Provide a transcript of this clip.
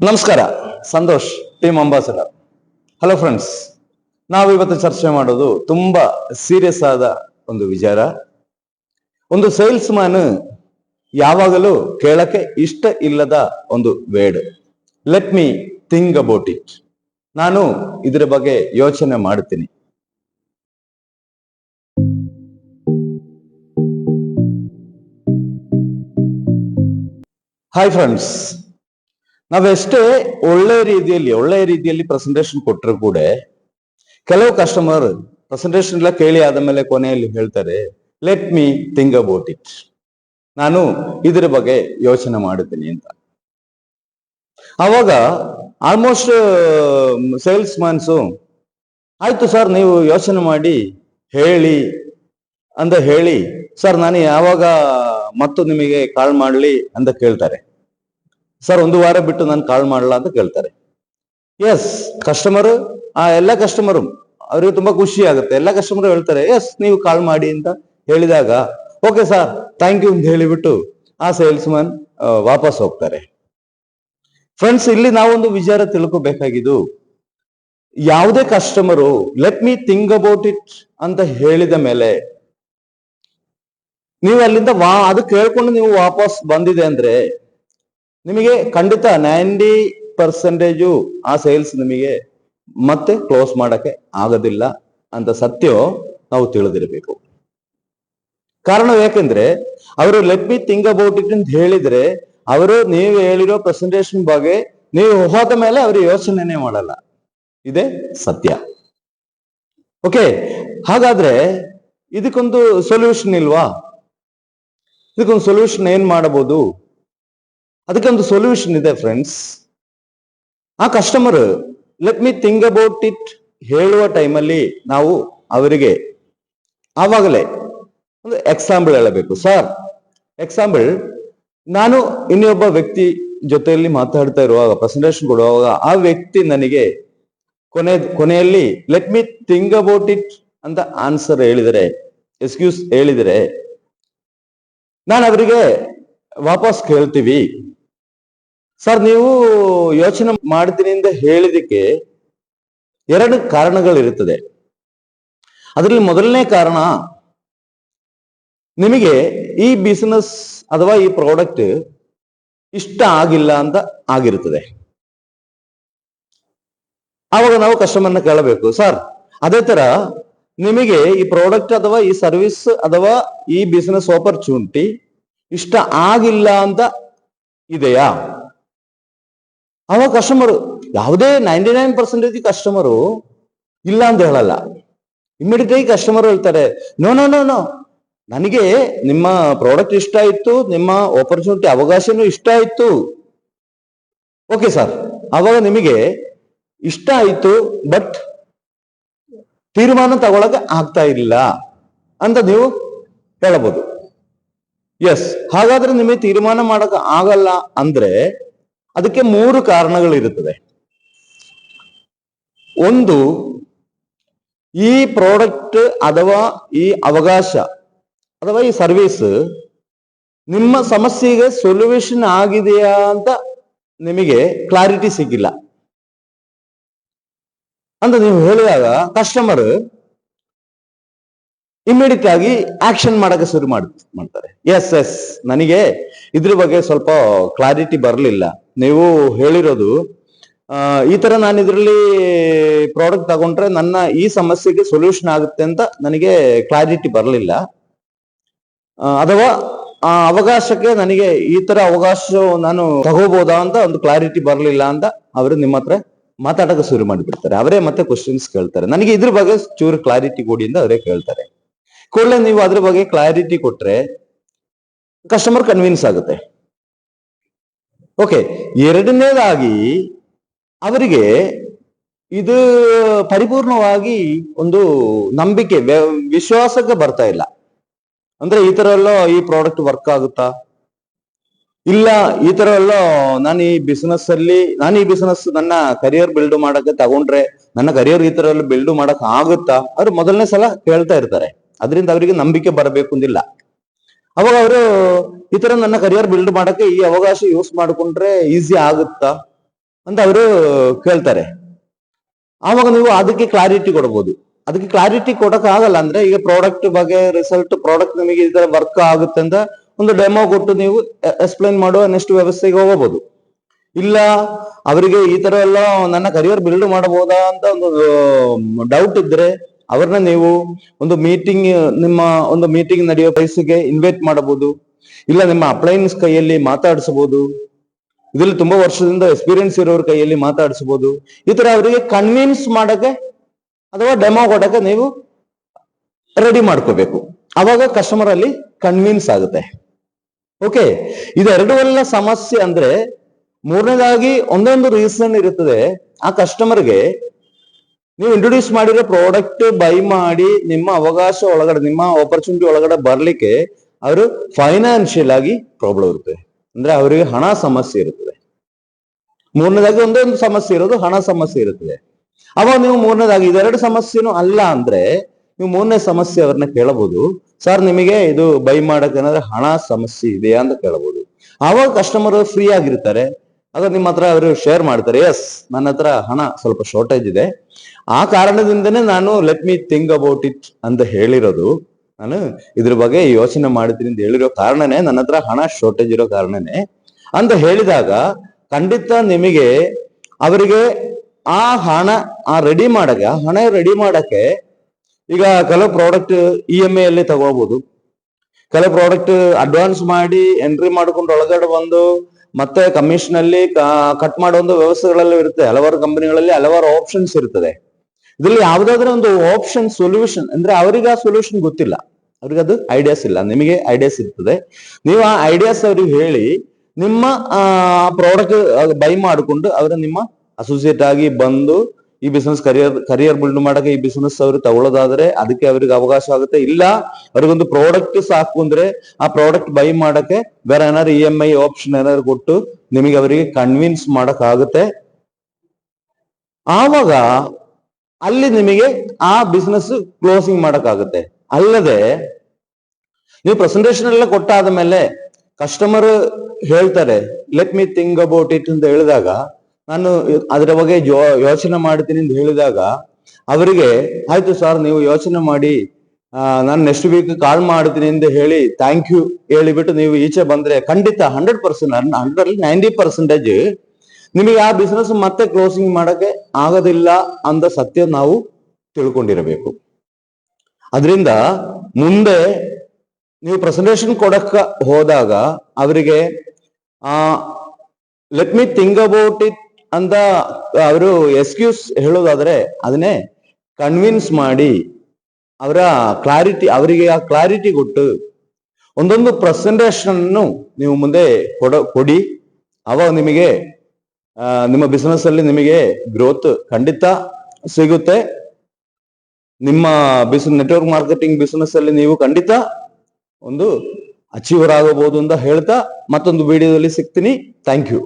ನಮಸ್ಕಾರ, Santosh, team ambassador. Hello friends, ನಾವು ಇವತ್ತು ಚರ್ಚೆ ಮಾಡೋದು ತುಂಬಾ ಸೀರಿಯಸ್ ಆದ ಒಂದು ವಿಚಾರ. ಒಂದು ಸೇಲ್ಸ್ ಮ್ಯಾನ್ ಯಾವಾಗಲೂ ಕೇಳಕ್ಕೆ ಇಷ್ಟ ಇಲ್ಲದ ಒಂದು ವೇಡ್, let me think about it. ನಾನು ಇದರ ಬಗ್ಗೆ ಯೋಚನೆ ಮಾಡ್ತೀನಿ. ಹಾಯ್ ಫ್ರೆಂಡ್ಸ್, ನಾವೆಷ್ಟೇ ಒಳ್ಳೆ ರೀತಿಯಲ್ಲಿ ಪ್ರೆಸೆಂಟೇಶನ್ ಕೊಟ್ಟರು ಕೂಡ ಕೆಲವು ಕಸ್ಟಮರ್ ಪ್ರೆಸೆಂಟೇಶನ್ ಎಲ್ಲ ಕೇಳಿ ಆದ ಮೇಲೆ ಕೊನೆಯಲ್ಲಿ ಹೇಳ್ತಾರೆ, let me think about it, ನಾನು ಇದರ ಬಗ್ಗೆ ಯೋಚನೆ ಮಾಡುತ್ತೀನಿ ಅಂತ. ಅವಾಗ ಆಲ್ಮೋಸ್ಟ್ ಸೇಲ್ಸ್ ಮ್ಯಾನ್ಸು ಆಯ್ತು ಸರ್, ನೀವು ಯೋಚನೆ ಮಾಡಿ ಹೇಳಿ ಅಂತ ಹೇಳಿ, ಸರ್ ನಾನು ಯಾವಾಗ ಮತ್ತು ನಿಮಗೆ ಕಾಲ್ ಮಾಡಲಿ ಅಂತ ಕೇಳ್ತಾರೆ. ಸರ್, ಒಂದು ವಾರ ಬಿಟ್ಟು ನಾನು ಕಾಲ್ ಮಾಡಲ್ಲ ಅಂತ ಕೇಳ್ತಾರೆ. ಎಸ್, ಕಸ್ಟಮರು ಎಲ್ಲ ಕಸ್ಟಮರು ಅವ್ರಿಗೆ ತುಂಬಾ ಖುಷಿ ಆಗುತ್ತೆ. ಎಲ್ಲ ಕಸ್ಟಮರ್ ಹೇಳ್ತಾರೆ, ಎಸ್ ನೀವು ಕಾಲ್ ಮಾಡಿ ಅಂತ ಹೇಳಿದಾಗ, ಓಕೆ ಸರ್ ಥ್ಯಾಂಕ್ ಯು ಅಂತ ಹೇಳಿಬಿಟ್ಟು ಆ ಸೇಲ್ಸ್ ಮ್ಯಾನ್ ವಾಪಸ್ ಹೋಗ್ತಾರೆ. ಫ್ರೆಂಡ್ಸ್, ಇಲ್ಲಿ ನಾವೊಂದು ವಿಚಾರ ತಿಳ್ಕೋಬೇಕಾಗಿದ್ದು, ಯಾವುದೇ customer let me think about it ಅಂತ ಹೇಳಿದ ಮೇಲೆ ನೀವು ಅಲ್ಲಿಂದ ಅದು ಕೇಳ್ಕೊಂಡು ನೀವು ವಾಪಸ್ ಬಂದಿದೆ ಅಂದ್ರೆ ನಿಮಗೆ ಖಂಡಿತ 90% ಆ ಸೇಲ್ಸ್ ನಿಮಗೆ ಮತ್ತೆ ಕ್ಲೋಸ್ ಮಾಡಕ್ಕೆ ಆಗೋದಿಲ್ಲ ಅಂತ ಸತ್ಯ ನಾವು ತಿಳಿದಿರಬೇಕು. ಕಾರಣ ಯಾಕೆಂದ್ರೆ ಅವರು let me think about it ಅಂತ ಹೇಳಿದ್ರೆ, ಅವರು ನೀವು ಹೇಳಿರೋ ಪ್ರೆಸೆಂಟೇಶನ್ ಬಗ್ಗೆ ನೀವು ಹೋದ ಮೇಲೆ ಅವರು ಯೋಚನೆನೇ ಮಾಡಲ್ಲ. ಇದೇ ಸತ್ಯ. ಓಕೆ, ಹಾಗಾದ್ರೆ ಇದಕ್ಕೊಂದು ಸೊಲ್ಯೂಷನ್ ಇಲ್ವಾ? ಇದಕ್ಕೊಂದು ಸೊಲ್ಯೂಷನ್ ಏನ್ ಮಾಡಬಹುದು? ಅದಕ್ಕೆ ಒಂದು ಸೊಲ್ಯೂಷನ್ ಇದೆ ಫ್ರೆಂಡ್ಸ್. ಆ customer let me think about it ಹೇಳುವ ಟೈಮಲ್ಲಿ ನಾವು ಅವರಿಗೆ ಆವಾಗಲೇ ಒಂದು ಎಕ್ಸಾಂಪಲ್ ಹೇಳಬೇಕು. ಸರ್, ಎಕ್ಸಾಂಪಲ್, ನಾನು ಇನ್ನೊಬ್ಬ ವ್ಯಕ್ತಿ ಜೊತೆಯಲ್ಲಿ ಮಾತಾಡ್ತಾ ಇರುವಾಗ, ಪ್ರೆಸೆಂಟೇಶನ್ ಕೊಡುವಾಗ ಆ ವ್ಯಕ್ತಿ ನನಗೆ ಕೊನೆಯಲ್ಲಿ let me think about it ಅಂತ ಆನ್ಸರ್ ಹೇಳಿದರೆ, ಎಕ್ಸ್ಕ್ಯೂಸ್ ಹೇಳಿದರೆ, ನಾನು ಅವರಿಗೆ ವಾಪಸ್ ಕೇಳ್ತೀವಿ, ಸರ್ ನೀವು ಯೋಚನೆ ಮಾಡ್ತೀನಿ ಅಂತ ಹೇಳಿದಕ್ಕೆ 2 ಕಾರಣಗಳಿರುತ್ತದೆ. ಅದರಲ್ಲಿ ಮೊದಲನೇ ಕಾರಣ, ನಿಮಗೆ ಈ ಬಿಸಿನೆಸ್ ಅಥವಾ ಈ ಪ್ರಾಡಕ್ಟ್ ಇಷ್ಟ ಆಗಿಲ್ಲ ಅಂತ ಆಗಿರುತ್ತದೆ. ಆವಾಗ ನಾವು ಕಸ್ಟಮರ್ನ ಕೇಳಬೇಕು, ಸರ್ ಅದೇ ತರ ನಿಮಗೆ ಈ ಪ್ರಾಡಕ್ಟ್ ಅಥವಾ ಈ ಸರ್ವಿಸ್ ಅಥವಾ ಈ ಬಿಸಿನೆಸ್ ಆಪರ್ಚುನಿಟಿ ಇಷ್ಟ ಆಗಿಲ್ಲ ಅಂತ ಇದೆಯಾ? ಅವಾಗ ಕಸ್ಟಮರು, ಯಾವುದೇ 99% ಕಸ್ಟಮರು ಇಲ್ಲ ಅಂತ ಹೇಳಲ್ಲ. ಇಮಿಡಿಯೇಟ್ ಆಗಿ ಕಸ್ಟಮರ್ ಹೇಳ್ತಾರೆ, ನೋ ನೋ ನೋ ನೋ, ನನಗೆ ನಿಮ್ಮ ಪ್ರಾಡಕ್ಟ್ ಇಷ್ಟ ಆಯ್ತು, ನಿಮ್ಮ ಆಪರ್ಚುನಿಟಿ ಅವಕಾಶನೂ ಇಷ್ಟ ಆಯ್ತು. ಓಕೆ ಸರ್, ಅವಾಗ ನಿಮಗೆ ಇಷ್ಟ ಆಯ್ತು, ಬಟ್ ತೀರ್ಮಾನ ತಗೊಳಕ್ಕೆ ಆಗ್ತಾ ಇಲ್ಲ ಅಂತ ನೀವು ಹೇಳಬಹುದು. ಎಸ್, ಹಾಗಾದ್ರೆ ನಿಮಗೆ ತೀರ್ಮಾನ ಮಾಡಕ್ ಆಗಲ್ಲ ಅಂದ್ರೆ ಅದಕ್ಕೆ 3 ಕಾರಣಗಳಿರುತ್ತದೆ. ಒಂದು, ಈ ಪ್ರಾಡಕ್ಟ್ ಅಥವಾ ಈ ಅವಕಾಶ ಅಥವಾ ಈ ಸರ್ವಿಸ್ ನಿಮ್ಮ ಸಮಸ್ಯೆಗೆ ಸೊಲ್ಯೂಷನ್ ಆಗಿದೆಯಾ ಅಂತ ನಿಮಗೆ ಕ್ಲಾರಿಟಿ ಸಿಕ್ಕಿಲ್ಲ ಅಂತ ನೀವು ಹೇಳಿದಾಗ ಕಸ್ಟಮರ್ ಇಮಿಡಿಯೇಟ್ ಆಗಿ ಆಕ್ಷನ್ ಮಾಡಕ್ಕೆ ಶುರು ಮಾಡ್ತಾರೆ. ಎಸ್, ನನಗೆ ಇದ್ರ ಬಗ್ಗೆ ಸ್ವಲ್ಪ ಕ್ಲಾರಿಟಿ ಬರಲಿಲ್ಲ, ನೀವು ಹೇಳಿರೋದು ಈ ತರ ನಾನು ಇದರಲ್ಲಿ ಪ್ರಾಡಕ್ಟ್ ತಗೊಂಡ್ರೆ ನನ್ನ ಈ ಸಮಸ್ಯೆಗೆ ಸೊಲ್ಯೂಷನ್ ಆಗುತ್ತೆ ಅಂತ ನನಗೆ ಕ್ಲಾರಿಟಿ ಬರಲಿಲ್ಲ, ಅಥವಾ ಆ ಅವಕಾಶಕ್ಕೆ ನನಗೆ ಈ ತರ ಅವಕಾಶ ನಾನು ತಗೋಬಹುದಾ ಅಂತ ಒಂದು ಕ್ಲಾರಿಟಿ ಬರಲಿಲ್ಲ ಅಂತ ಅವರು ನಿಮ್ಮ ಹತ್ರ ಮಾತಾಡಕ್ಕೆ ಶುರು ಮಾಡಿಬಿಡ್ತಾರೆ. ಅವರೇ ಮತ್ತೆ ಕ್ವಶನ್ಸ್ ಕೇಳ್ತಾರೆ, ನನಗೆ ಇದ್ರ ಬಗ್ಗೆ ಚೂರು ಕ್ಲಾರಿಟಿ ಕೊಡಿ ಅಂತ ಅವರೇ ಕೇಳ್ತಾರೆ. ಕೂಡಲೇ ನೀವು ಅದ್ರ ಬಗ್ಗೆ ಕ್ಲಾರಿಟಿ ಕೊಟ್ರೆ ಕಸ್ಟಮರ್ ಕನ್ವಿನ್ಸ್ ಆಗುತ್ತೆ. ಓಕೆ, ಎರಡನೇದಾಗಿ ಅವರಿಗೆ ಇದು ಪರಿಪೂರ್ಣವಾಗಿ ಒಂದು ನಂಬಿಕೆ, ವಿಶ್ವಾಸಕ್ಕೆ ಬರ್ತಾ ಇಲ್ಲ. ಅಂದ್ರೆ ಈ ತರ ಎಲ್ಲ ಈ ಪ್ರಾಡಕ್ಟ್ ವರ್ಕ್ ಆಗುತ್ತಾ, ಇಲ್ಲ ಈ ತರ ಎಲ್ಲ ನಾನು ಈ ಬಿಸಿನೆಸ್ ನನ್ನ ಕರಿಯರ್ ಬಿಲ್ಡ್ ಮಾಡಕ್ಕೆ ತಗೊಂಡ್ರೆ ನನ್ನ ಕರಿಯರ್ ಈ ತರ ಎಲ್ಲ ಬಿಲ್ಡ್ ಮಾಡಕ್ ಆಗುತ್ತಾ, ಅವ್ರು ಮೊದಲನೇ ಸಲ ಕೇಳ್ತಾ ಇರ್ತಾರೆ. ಅದರಿಂದ ಅವರಿಗೆ ನಂಬಿಕೆ ಬರಬೇಕು ಅಂದಿಲ್ಲ. ಅವಾಗ ಅವರು ಈ ತರ ನನ್ನ ಕರಿಯರ್ ಬಿಲ್ಡ್ ಮಾಡಕ್ಕೆ ಈ ಅವಕಾಶ ಯೂಸ್ ಮಾಡ್ಕೊಂಡ್ರೆ ಈಸಿ ಆಗುತ್ತಾ, ಅಂತ ಅವರು ಕೇಳ್ತಾರೆ. ಆವಾಗ ನೀವು ಅದಕ್ಕೆ ಕ್ಲಾರಿಟಿ ಕೊಡ್ಬೋದು. ಅದಕ್ಕೆ ಕ್ಲಾರಿಟಿ ಕೊಡಕ್ ಆಗಲ್ಲ ಅಂದ್ರೆ ಈಗ ಪ್ರಾಡಕ್ಟ್ ಬಗ್ಗೆ ರಿಸಲ್ಟ್ ಪ್ರಾಡಕ್ಟ್ ನಿಮಗೆ ಇದರ ವರ್ಕ್ ಆಗುತ್ತೆ ಅಂತ ಒಂದು ಡೆಮೋ ಕೊಟ್ಟು ನೀವು ಎಕ್ಸ್ಪ್ಲೈನ್ ಮಾಡುವ ನೆಕ್ಸ್ಟ್ ವ್ಯವಸ್ಥೆಗೆ ಹೋಗಬಹುದು. ಇಲ್ಲ ಅವರಿಗೆ ಈ ತರ ಎಲ್ಲ ನನ್ನ ಕರಿಯರ್ ಬಿಲ್ಡ್ ಮಾಡಬಹುದಾ ಅಂತ ಒಂದು ಡೌಟ್ ಇದ್ರೆ ಅವ್ರನ್ನ ನೀವು ಒಂದು ಮೀಟಿಂಗ್, ನಿಮ್ಮ ಒಂದು ಮೀಟಿಂಗ್ ನಡೆಯೋ ಪ್ಲೇಸ್ಗೆ ಇನ್ವೈಟ್ ಮಾಡಬಹುದು. ಇಲ್ಲ ನಿಮ್ಮ ಅಪ್ಲೈನ್ಸ್ ಕೈಯಲ್ಲಿ ಮಾತಾಡಿಸಬಹುದು. ಇದ್ರಲ್ಲಿ ತುಂಬಾ ವರ್ಷದಿಂದ ಎಕ್ಸ್ಪೀರಿಯನ್ಸ್ ಇರೋರ ಕೈಯಲ್ಲಿ ಮಾತಾಡಿಸಬಹುದು. ಈ ತರ ಅವರಿಗೆ ಕನ್ವಿನ್ಸ್ ಮಾಡಕ್ಕೆ ಅಥವಾ ಡೆಮೋ ಕೊಡಕ್ಕೆ ನೀವು ರೆಡಿ ಮಾಡ್ಕೋಬೇಕು. ಅವಾಗ ಕಸ್ಟಮರ್ ಅಲ್ಲಿ ಕನ್ವಿನ್ಸ್ ಆಗುತ್ತೆ. ಓಕೆ, ಇದೆರಡು ಎಲ್ಲ ಸಮಸ್ಯೆ ಅಂದ್ರೆ ಮೂರನೇದಾಗಿ ಒಂದೊಂದು ರೀಸನ್ ಇರುತ್ತದೆ. ಆ ಕಸ್ಟಮರ್ಗೆ ನೀವು ಇಂಟ್ರೊಡ್ಯೂಸ್ ಮಾಡಿರೋ ಪ್ರಾಡಕ್ಟ್ ಬೈ ಮಾಡಿ ನಿಮ್ಮ ಅವಕಾಶ ಒಳಗಡೆ, ನಿಮ್ಮ ಆಪರ್ಚುನಿಟಿ ಒಳಗಡೆ ಬರ್ಲಿಕ್ಕೆ ಅವರು ಫೈನಾನ್ಷಿಯಲ್ ಆಗಿ ಪ್ರಾಬ್ಲಮ್ ಇರುತ್ತೆ. ಅಂದ್ರೆ ಅವರಿಗೆ ಹಣ ಸಮಸ್ಯೆ ಇರುತ್ತದೆ. ಮೂರನೇದಾಗಿ ಒಂದೊಂದು ಸಮಸ್ಯೆ ಇರೋದು ಹಣ ಸಮಸ್ಯೆ ಇರುತ್ತದೆ. ಅವಾಗ ನೀವು ಮೂರನೇದಾಗಿ ಇದೆರಡು ಸಮಸ್ಯೆನೂ ಅಲ್ಲ ಅಂದ್ರೆ ನೀವು ಮೂರನೇ ಸಮಸ್ಯೆ ಅವ್ರನ್ನ ಕೇಳಬಹುದು. ಸರ್ ನಿಮಗೆ ಇದು ಬೈ ಮಾಡಕ್ಕೆ ಏನಾದ್ರೆ ಹಣ ಸಮಸ್ಯೆ ಇದೆಯಾ ಅಂತ ಕೇಳಬಹುದು. ಆವಾಗ ಕಸ್ಟಮರ್ ಫ್ರೀ ಆಗಿರ್ತಾರೆ. ಆಗ ನಿಮ್ಮ ಹತ್ರ ಅವರು ಶೇರ್ ಮಾಡ್ತಾರೆ, ಎಸ್ ನನ್ನ ಹತ್ರ ಹಣ ಸ್ವಲ್ಪ ಶಾರ್ಟೇಜ್ ಇದೆ, ಆ ಕಾರಣದಿಂದನೇ ನಾನು let me think about it ಅಂತ ಹೇಳಿರೋದು. ನಾನು ಇದ್ರ ಬಗ್ಗೆ ಯೋಚನೆ ಮಾಡ್ತೀನಿ ಅಂತ ಹೇಳಿರೋ ಕಾರಣನೇ, ನನ್ನ ಹತ್ರ ಹಣ ಶಾರ್ಟೇಜ್ ಇರೋ ಕಾರಣನೇ ಅಂತ ಹೇಳಿದಾಗ ಖಂಡಿತ ನಿಮಗೆ ಅವರಿಗೆ ಆ ಹಣ ರೆಡಿ ಮಾಡಕ್ಕೆ ಈಗ ಕೆಲವು ಪ್ರಾಡಕ್ಟ್ EMI ಅಲ್ಲಿ ತಗೋಬಹುದು. ಕೆಲವು ಪ್ರಾಡಕ್ಟ್ ಅಡ್ವಾನ್ಸ್ ಮಾಡಿ ಎಂಟ್ರಿ ಮಾಡ್ಕೊಂಡು ಒಳಗಡೆ ಬಂದು ಮತ್ತೆ ಕಮಿಷನ್ ಅಲ್ಲಿ ಕಟ್ ಮಾಡೋ ಒಂದು ವ್ಯವಸ್ಥೆಗಳೆಲ್ಲ ಇರುತ್ತೆ. ಹಲವಾರು ಕಂಪನಿಗಳಲ್ಲಿ ಹಲವಾರು ಆಪ್ಷನ್ಸ್ ಇರ್ತದೆ. ಇದ್ರಲ್ಲಿ ಯಾವ್ದಾದ್ರು ಒಂದು ಆಪ್ಷನ್ ಸೊಲ್ಯೂಷನ್ ಅಂದ್ರೆ ಅವರಿಗೆ ಆ ಸೊಲ್ಯೂಷನ್ ಗೊತ್ತಿಲ್ಲ, ಅವ್ರಿಗೆ ಅದು ಐಡಿಯಾಸ್ ಇಲ್ಲ. ನಿಮಗೆ ಐಡಿಯಾಸ್ ಇರ್ತದೆ. ನೀವು ಆ ಐಡಿಯಾಸ್ ಅವ್ರಿಗೆ ಹೇಳಿ ನಿಮ್ಮ ಪ್ರಾಡಕ್ಟ್ ಬೈ ಮಾಡಿಕೊಂಡು ಅವರ ನಿಮ್ಮ ಅಸೋಸಿಯೇಟ್ ಆಗಿ ಬಂದು ಈ ಬಿಸ್ನೆಸ್ ಕರಿಯರ್ ಬಿಲ್ಡ್ ಮಾಡಕ್ಕೆ ಈ ಬಿಸ್ನೆಸ್ ಅವರು ತಗೊಳ್ಳೋದಾದ್ರೆ ಅದಕ್ಕೆ ಅವ್ರಿಗೆ ಅವಕಾಶ ಆಗುತ್ತೆ. ಇಲ್ಲ ಅವ್ರಿಗೊಂದು ಪ್ರಾಡಕ್ಟ್ ಸಾಕು ಅಂದ್ರೆ ಆ ಪ್ರಾಡಕ್ಟ್ ಬೈ ಮಾಡಕ್ಕೆ ಬೇರೆ ಏನಾದ್ರು EMI ಆಪ್ಷನ್ ಏನಾದ್ರು ಕೊಟ್ಟು ನಿಮಗೆ ಅವರಿಗೆ ಕನ್ವಿನ್ಸ್ ಮಾಡಕ್ ಆಗುತ್ತೆ. ಆವಾಗ ಅಲ್ಲಿ ನಿಮಗೆ ಆ ಬಿಸ್ನೆಸ್ ಕ್ಲೋಸಿಂಗ್ ಮಾಡಕ್ ಆಗುತ್ತೆ. ಅಲ್ಲದೆ ನೀವು ಪ್ರೆಸೆಂಟೇಶನ್ ಎಲ್ಲ ಕೊಟ್ಟಾದ ಮೇಲೆ ಕಸ್ಟಮರ್ ಹೇಳ್ತಾರೆ let me think about it ಅಂತ ಹೇಳಿದಾಗ, ನಾನು ಅದರ ಬಗ್ಗೆ ಯೋಚನೆ ಮಾಡ್ತೀನಿ ಅಂತ ಹೇಳಿದಾಗ ಅವರಿಗೆ ಆಯ್ತು ಸರ್ ನೀವು ಯೋಚನೆ ಮಾಡಿ ನಾನು ನೆಕ್ಸ್ಟ್ ವೀಕ್ ಕಾಲ್ ಮಾಡ್ತೀನಿ ಅಂತ ಹೇಳಿ ಥ್ಯಾಂಕ್ ಯು ಹೇಳಿಬಿಟ್ಟು ನೀವು ಈಚೆ ಬಂದ್ರೆ ಖಂಡಿತ 100%, 90% ನಿಮಗೆ ಆ ಬಿಸ್ನೆಸ್ ಮತ್ತೆ ಕ್ಲೋಸಿಂಗ್ ಮಾಡಕ್ಕೆ ಆಗೋದಿಲ್ಲ ಅಂತ ಸತ್ಯ ನಾವು ತಿಳ್ಕೊಂಡಿರಬೇಕು. ಅದರಿಂದ ಮುಂದೆ ನೀವು ಪ್ರೆಸೆಂಟೇಶನ್ ಕೊಡಕ್ಕ ಹೋದಾಗ ಅವರಿಗೆ let me think about it ಅಂತ ಅವರು ಎಕ್ಸ್ಕ್ಯೂಸ್ ಹೇಳೋದಾದ್ರೆ ಅದನ್ನೇ ಕನ್ವಿನ್ಸ್ ಮಾಡಿ ಅವರಿಗೆ ಆ ಕ್ಲಾರಿಟಿ ಕೊಟ್ಟು ಒಂದೊಂದು ಪ್ರೆಸೆಂಟೇಶನ್ ನೀವು ಮುಂದೆ ಕೊಡಿ. ಅವಾಗ ನಿಮಗೆ ನಿಮ್ಮ ಬಿಸ್ನೆಸ್ ಅಲ್ಲಿ ನಿಮಗೆ ಗ್ರೋತ್ ಖಂಡಿತ ಸಿಗುತ್ತೆ. ನಿಮ್ಮ ನೆಟ್ವರ್ಕ್ ಮಾರ್ಕೆಟಿಂಗ್ ಬಿಸ್ನೆಸ್ ಅಲ್ಲಿ ನೀವು ಖಂಡಿತ ಒಂದು ಅಚೀವರ್ ಆಗಬಹುದು ಅಂತ ಹೇಳ್ತಾ ಮತ್ತೊಂದು ವಿಡಿಯೋದಲ್ಲಿ ಸಿಗ್ತೀನಿ. Thank you.